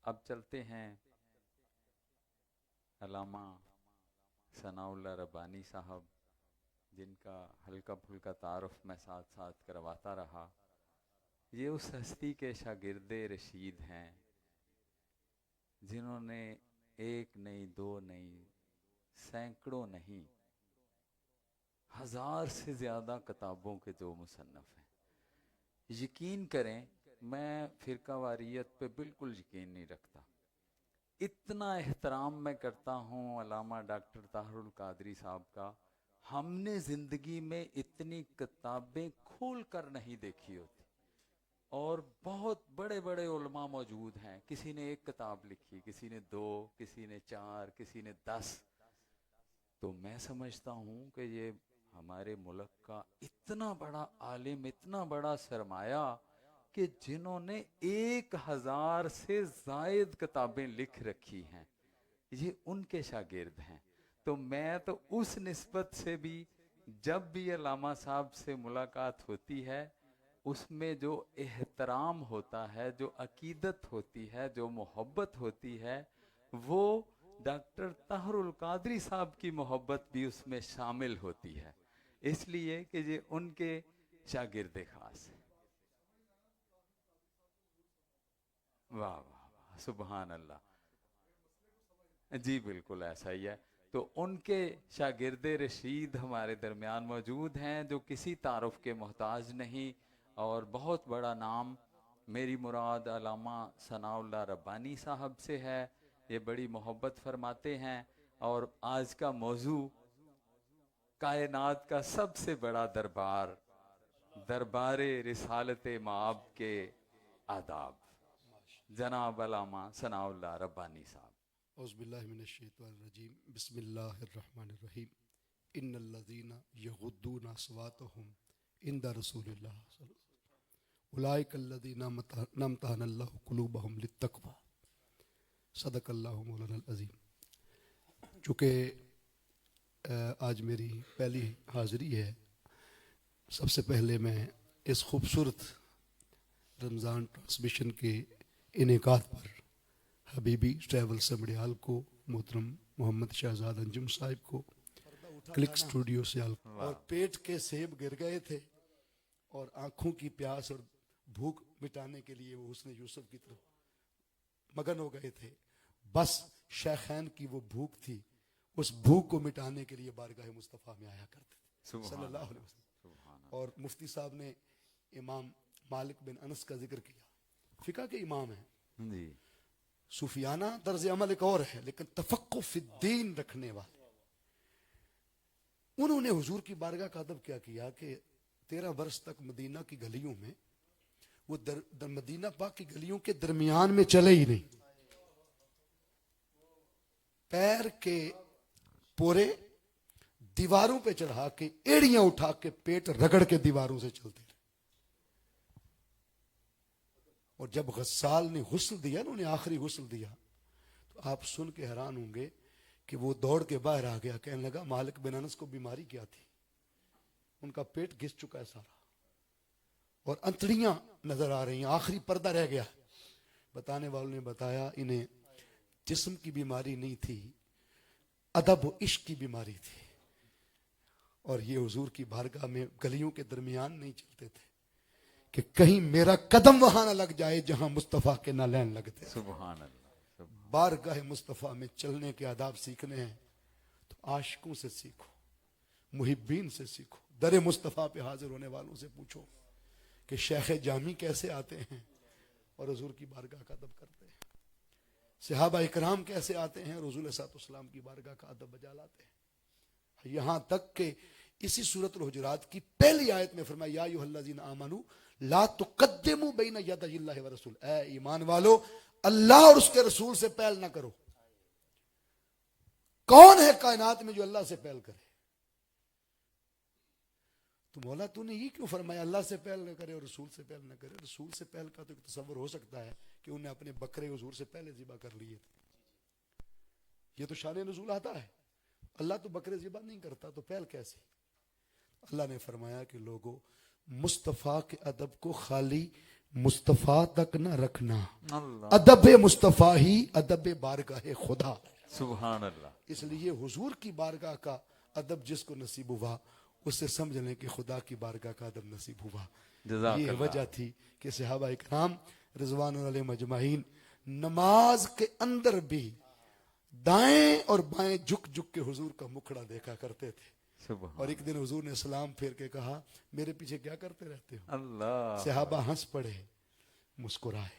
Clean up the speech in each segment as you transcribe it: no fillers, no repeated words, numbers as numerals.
اب چلتے ہیں علامہ ثناء اللہ ربانی صاحب، جن کا ہلکا پھلکا تعارف میں ساتھ ساتھ کرواتا رہا۔ یہ اس ہستی کے شاگرد رشید ہیں جنہوں نے ایک نہیں، دو نہیں، سینکڑوں نہیں، ہزار سے زیادہ کتابوں کے جو مصنف ہیں۔ یقین کریں، میں فرقہ واریت پہ بالکل یقین نہیں رکھتا، اتنا احترام میں کرتا ہوں علامہ ڈاکٹر طاہر القادری صاحب کا۔ ہم نے زندگی میں اتنی کتابیں کھول کر نہیں دیکھی ہوتی، اور بہت بڑے بڑے علماء موجود ہیں، کسی نے ایک کتاب لکھی، کسی نے 2، کسی نے 4، کسی نے 10۔ تو میں سمجھتا ہوں کہ یہ ہمارے ملک کا اتنا بڑا عالم، اتنا بڑا سرمایہ کہ جنہوں نے 1000 سے زائد کتابیں لکھ رکھی ہیں، یہ ان کے شاگرد ہیں۔ تو میں تو اس نسبت سے بھی، جب بھی علامہ صاحب سے ملاقات ہوتی ہے، اس میں جو احترام ہوتا ہے، جو عقیدت ہوتی ہے، جو محبت ہوتی ہے، وہ ڈاکٹر طاہر القادری صاحب کی محبت بھی اس میں شامل ہوتی ہے، اس لیے کہ یہ ان کے شاگرد خاص ہیں۔ واہ واہ واہ، سبحان اللہ۔ جی بالکل ایسا ہی ہے۔ تو ان کے شاگرد رشید ہمارے درمیان موجود ہیں، جو کسی تعارف کے محتاج نہیں، اور بہت بڑا نام میری مراد علامہ ثناء اللہ ربانی صاحب سے ہے۔ یہ بڑی محبت فرماتے ہیں، اور آج کا موضوع کائنات کا سب سے بڑا دربار، دربار رسالت مآب کے آداب، جناب علامہ ثناء اللہ ربانی صاحب۔ اعوذ باللہ من الشیطان الرجیم، بسم اللہ الرحمن الرحیم۔ ان الذین یغضون اصواتهم عند رسول اللہ صلی اللہ علیہ وسلم اولئک الذین امتحن اللہ قلوبهم للتقوی، صدق اللہ مولانا العظیم۔ چونکہ آج میری پہلی حاضری ہے، سب سے پہلے میں اس خوبصورت رمضان ٹرانسمیشن کے انعقاد پر حبیبی ٹریول سمڑیال کو، محترم محمد شہزاد انجم صاحب کو، کلک اسٹوڈیو سیال، اور پیٹ کے سیب گر گئے تھے اور آنکھوں کی پیاس اور بھوک مٹانے کے لیے وہ حسن یوسف کی طرف مگن ہو گئے تھے۔ بس شیخین کی وہ بھوک تھی، اس بھوک کو مٹانے کے لیے بارگاہ مصطفیٰ میں آیا کرتے تھے صلی اللہ علیہ وسلم۔ اور مفتی صاحب نے امام مالک بن انس کا ذکر کیا، فقہ کے امام ہیں جی، صوفیانہ طرز عمل ایک اور ہے، لیکن تفقہ فی الدین رکھنے والے۔ انہوں نے حضور کی بارگاہ کا ادب کیا کیا کہ 13 برس تک مدینہ کی گلیوں میں، وہ مدینہ پاک کی گلیوں کے درمیان میں چلے ہی نہیں، پیر کے پورے دیواروں پہ چڑھا کے، ایڑیاں اٹھا کے، پیٹ رگڑ کے دیواروں سے چلتے رہے۔ اور جب غسال نے غسل دیا، انہوں نے آخری غسل دیا، تو آپ سن کے حیران ہوں گے کہ وہ دوڑ کے باہر آ گیا، کہنے لگا مالک بن انس کو بیماری کیا تھی؟ ان کا پیٹ گھس چکا ہے سارا، اور انتڑیاں نظر آ رہی ہیں، آخری پردہ رہ گیا۔ بتانے والوں نے بتایا انہیں جسم کی بیماری نہیں تھی، ادب و عشق کی بیماری تھی، اور یہ حضور کی بارگاہ میں گلیوں کے درمیان نہیں چلتے تھے کہ کہیں میرا قدم وہاں نہ لگ جائے جہاں مصطفیٰ کے نالین لگتے تھے۔ سبحان اللہ۔ بارگاہ مصطفیٰ میں چلنے کے آداب سیکھنے ہیں تو عاشقوں سے سیکھو، محبین سے سیکھو، در مصطفیٰ پہ حاضر ہونے والوں سے پوچھو کہ شیخ جامی کیسے آتے ہیں اور حضور کی بارگاہ کا ادب کرتے ہیں، صحابہ اکرام کیسے آتے ہیں اور حضور صلی اللہ علیہ وسلم کی بارگاہ کا ادب بجا لاتے ہیں۔ یہاں تک کہ اسی سورۃ الحجرات کی پہلی آیت میں فرمایا یا ایھا الذین آمنوا لا تقدموا بین یدی اللہ ورسول، اے ایمان والو اللہ اور اس کے رسول سے پہل نہ کرو۔ کون ہے کائنات میں جو اللہ سے پہل کرے؟ تو مولا تو نے یہ کیوں فرمایا اللہ سے پہل نہ کرے اور رسول سے پہل نہ کرے؟ رسول سے پہل کا تو ایک تصور ہو سکتا ہے کہ انہیں اپنے بکرے حضور سے پہلے ذبح کر لیے تھے، یہ تو شان نزول آتا ہے۔ اللہ تو بکرے ذبح نہیں کرتا، تو پہل کیسے؟ اللہ نے فرمایا کہ لوگوں، مصطفیٰ کے ادب کو خالی मुस्तफ़ा तक न रखना, अल्लाह अदब मुस्तफ़ा ही अदब बारगाह खुदा। सुभान अल्लाह। इसलिए हुजूर की बारगाह का अदब जिसको नसीब हुआ उससे समझ लें कि खुदा की बारगाह का अदब नसीब हुआ। ये जज़ाकल्लाह। वजह थी कि सहाबा इकराम रिज़वान अलैहिम अजमाइन नमाज के अंदर भी दाएं और बाएं झुक झुक के हुजूर का मुखड़ा देखा करते थे। सुभान और एक दिन हुजूर ने सलाम फेर के कहा, मेरे पीछे क्या करते रहते हो? अल्लाह। सहाबा हंस पड़े, मुस्कुराए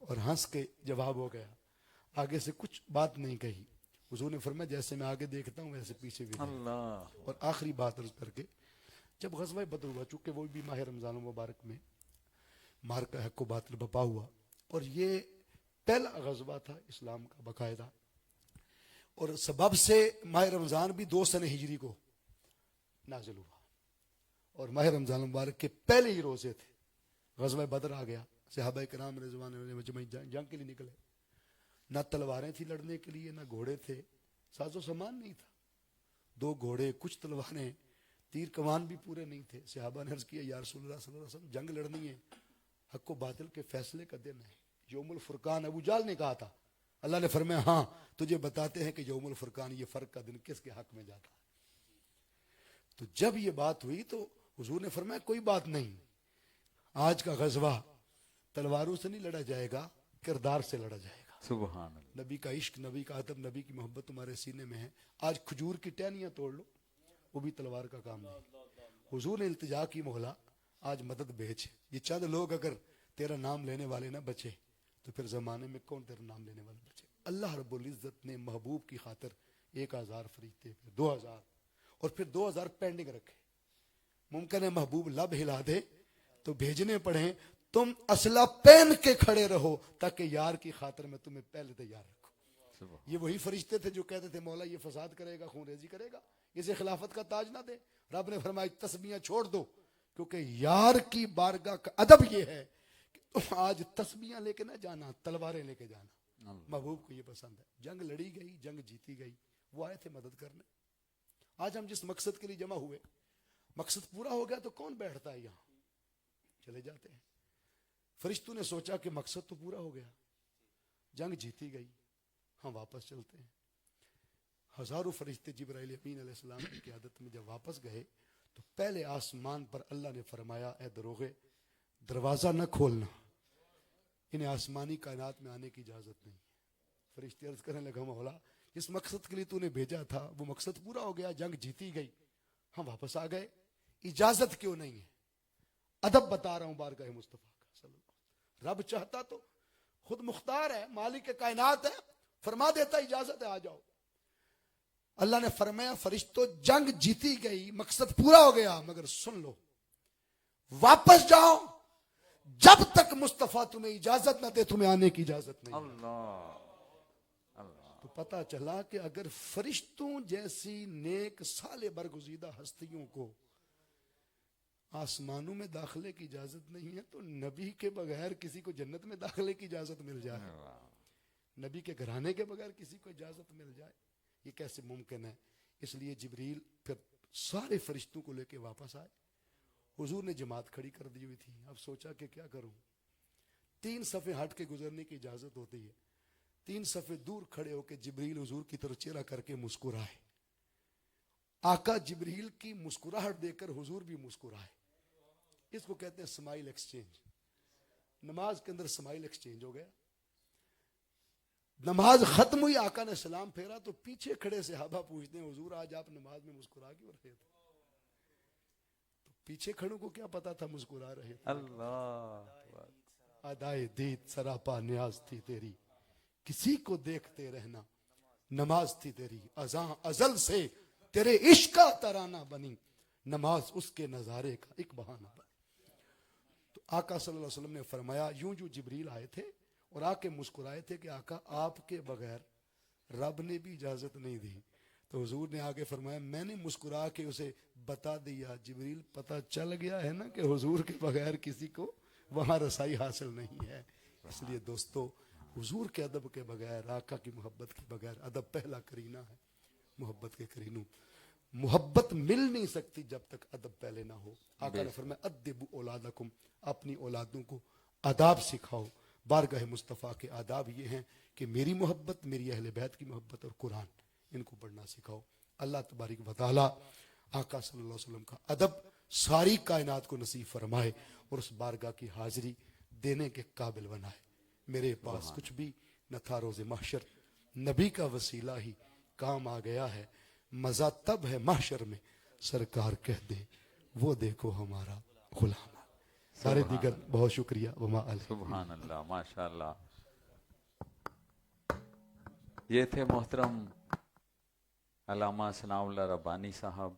और हंस के जवाब हो गया, आगे से कुछ बात नहीं कही। हुजूर ने फरमाया जैसे मैं आगे देखता हूँ वैसे पीछे भी नहीं। अल्लाह। और आखिरी बात अर्ज करके, जब गज़वा बदर हुआ, चूंकि वो भी माह रमजान मुबारक में मार का हक बातिल बपा हुआ और ये पहला गज़वा था इस्लाम का बाकायदा, और सबब से माह रमजान भी 2 सने हिजरी को नाजिल हुआ और माह रमजान मुबारक के पहले ही रोजे थे। गज़वा बदर आ गया, सहाबा किराम रिज़वान अलैहिम जंग के लिए निकले। ना तलवारें थी लड़ने के लिए, ना घोड़े थे, साजो सामान नहीं था। 2 घोड़े, कुछ तलवारें, तीर कमान भी पूरे नहीं थे। सहाबा ने अर्ज किया, या रसूलुल्लाह सल्लल्लाहु अलैहि वसल्लम, जंग लड़नी है, हक व बातिल के फैसले का दिन है, यौमुल फुरकान। अबू जाल ने कहा था, अल्लाह ने फरमाया हाँ तुझे बताते हैं कि यौमुल फुरकान, ये फर्क का दिन किसके हक में जाता है। तो जब ये बात हुई तो हुजूर ने फरमाया कोई बात नहीं, आज का गज़वा तलवारों से नहीं लड़ा जाएगा, किरदार से लड़ा जाएगा। सुभान अल्लाह। नबी का इश्क, नबी का अदब, नबी की मोहब्बत तुम्हारे सीने में है। आज खजूर की टहनियां तोड़ लो, वो भी तलवार का काम नहीं। हुजूर ने इल्तिजा की, मौला आज मदद भेज। ये चंद लोग अगर तेरा नाम लेने वाले ना बचे तो फिर जमाने में कौन तेरा नाम लेने वाले बचे। अल्लाह रब्बुल इज्जत ने महबूब की खातिर 1000 फरिश्ते, फिर 2000 और फिर 2000 पेंडिंग रखे। मुमकिन है महबूब लब हिला दे तो भेजने पड़े, तुम असला पहन के खड़े रहो ताकि यार की खातिर में तुम्हें पहले तैयार रखो। ये वही फरिश्ते थे जो कहते थे मौला ये फसाद करेगा, खून रेजी करेगा, इसे खिलाफत का ताज ना दे। रब ने फरमाया तस्बीहां छोड़ दो, क्योंकि यार की बारगाह का अदब ये है कि तुम आज तस्बीहां लेके ना जाना, तलवारें लेके जाना। महबूब को ये पसंद है। जंग लड़ी गई, जंग जीती गई, वो आए थे मदद करने। आज हम जिस मकसद के लिए जमा हुए, मकसद पूरा हो गया तो कौन बैठता है यहाँ, चले जाते हैं। फरिश्तों ने सोचा कि मकसद तो पूरा हो गया, जंग जीती गई, हम वापस चलते हैं। हजारों फरिश्ते जिब्राइल अमीन अलैहिस्सलाम की क़यादत में जब वापस गए तो पहले आसमान पर अल्लाह ने फरमाया, ए दरोगे दरवाजा न खोलना, इन्हें आसमानी कायनात में आने की इजाजत नहीं। फरिश्ते अर्ज करने लगा, मौला जिस मकसद के लिए तूने भेजा था वो मकसद पूरा हो गया, जंग जीती गई, हम वापस आ गए, इजाजत क्यों नहीं है। अदब बता रहा हूं बारगाह मुस्तफा का। रब चाहता तो खुद मुख्तार है, मालिक कायनात है, फरमा देता इजाजत है आ जाओ। अल्लाह ने फरमाया फरिश्तों जंग जीती गई, मकसद पूरा हो गया, मगर सुन लो वापस जाओ, जब तक मुस्तफा तुम्हें इजाजत ना दे तुम्हें आने की इजाजत नहीं। अल्लाह। तो पता चला कि अगर फरिश्तों जैसी नेक साले बरगुजीदा हस्तियों को आसमानों में दाखिले की इजाजत नहीं है तो नबी के बगैर किसी को जन्नत में दाखिले की इजाजत मिल जाए, नबी के घराने के बगैर किसी को इजाजत मिल जाए, ये कैसे मुमकिन है। इसलिए जिब्रील फिर सारे फरिश्तों को लेके वापस आए। हुजूर ने जमात खड़ी कर दी हुई थी। अब सोचा कि क्या करूं, 3 सफ़े हट के गुजरने की इजाजत होती है। 3 सफ़े दूर खड़े होकर जिब्रील हुजूर की तरफ चेहरा करके मुस्कुराए। आका जिब्रील की मुस्कुराहट देखकर हुजूर भी मुस्कुराए। इसको कहते हैं स्माइल एक्सचेंज। नमाज के अंदर स्माइल एक्सचेंज हो गया। नमाज खत्म हुई, आका ने सलाम फेरा तो पीछे खड़े सहाबा पूछते हैं, हुजूर आज आप नमाज में मुस्कुरा क्यों रहे थे। तो पीछे खड़ों को क्या पता था मुस्कुरा रहे थे। अल्लाह। अदाए दीद सरापा न्याज थी तेरी, किसी को देखते रहना नमाज थी तेरी, अज़ां अजल से तेरे इश्क का तराना बनी, नमाज उसके नजारे का एक बहाना बनी। तो आका सल्लल्लाहु अलैहि वसल्लम ने फरमाया, यूं जो जिब्रील आए थे और आके मुस्कुराए थे कि आका आपके बगैर रब ने भी इजाजत नहीं दी। तो हुजूर ने आगे फरमाया, मैंने मुस्कुरा के उसे बता दिया, जिब्रील पता चल गया है ना कि हुजूर के बगैर किसी को वहां रसाई हासिल नहीं है। इसलिए दोस्तों हुजूर के अदब के बगैर, आका की मोहब्बत के बगैर, अदब पहला करीना है मोहब्बत के करीनों। मोहब्बत मिल नहीं सकती जब तक अदब पहले ना हो। आका ने फरमाया अद्दिबु औलादकुम, अपनी औलादों को आदाब सिखाओ। बारगाह मुस्तफ़ा के आदाब ये हैं कि मेरी मोहब्बत, मेरी अहले बैत की मोहब्बत और कुरान, इनको पढ़ना सिखाओ। अल्लाह तबारक व तआला आका सल्लल्लाहु अलैहि वसल्लम का अदब सारी कायनात को नसीब फरमाए और उस बारगाह की हाजिरी देने के काबिल बनाए। मेरे पास कुछ भी न था रोज़े महशर, नबी का वसीला ही काम आ गया है। मज़ा तब है महशर में, सरकार कह दे वो देखो हमारा गुलाम। सारे दीगर बहुत शुक्रिया। वमा अलैहि। सुभान अल्लाह, माशाअल्लाह। ये थे मोहतरम अल्लामा सनाउल्लाह रब्बानी साहब।